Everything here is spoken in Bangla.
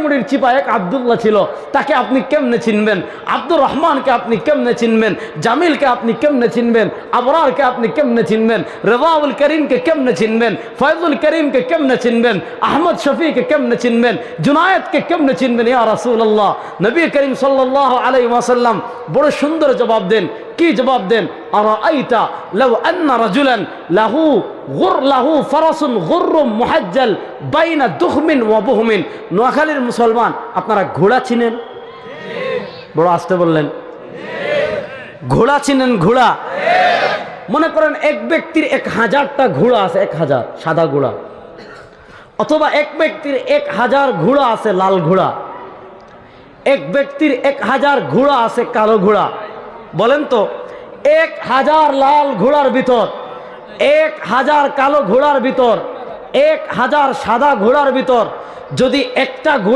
মুড়ির চিপা এক আব্দুল্লাহ ছিল, তাকে আপনি কেমনে চিনবেন? আব্দুর রহমানকে আপনি কেমনে চিনবেন? জামিলকে আপনি কেমনে চিনবেন? আবরারকে আপনি কেমনে চিনবেন? রেজাউল করিমকে কেমনে চিনবেন? ফয়জুল করিমকে কেমনে চিনবেন? আহমদ শফিকে কেমনে চিনবেন? জুনায়েদকে কেমনে চিনবেন? ইয়া রাসূলুল্লাহ, নবী করিম সাল্লাল্লাহু আলাইহি ওয়াসাল্লাম বড় সুন্দর জবাব দেন। কি জবাব দেন? আরাআইতা লাউ আন্না রাজুলান লাহু ফারাসুন গুররুম মুহাজ্জাল বাইনা দুখমিন ওয়া বুহমিন। নোয়াখালীর মুসলমান, আপনারা ঘোড়া চিনেন? বড় আস্তে বললেন। ঘোড়া চিনেন? ঘোড়া মনে করেন এক ব্যক্তির 1000টা ঘোড়া আছে, 1000 সাদা ঘোড়া, অথবা এক ব্যক্তির 1000 ঘোড়া আছে লাল ঘোড়া, এক ব্যক্তির 1000 ঘোড়া আছে কালো ঘোড়া। বলেন তো 1000 লাল ঘোড়ার ভিতর, 1000 কালো ঘোড়ার ভিতর, 1000 সাদা ঘোড়ার ভিতর যদি একটা ঘোড়া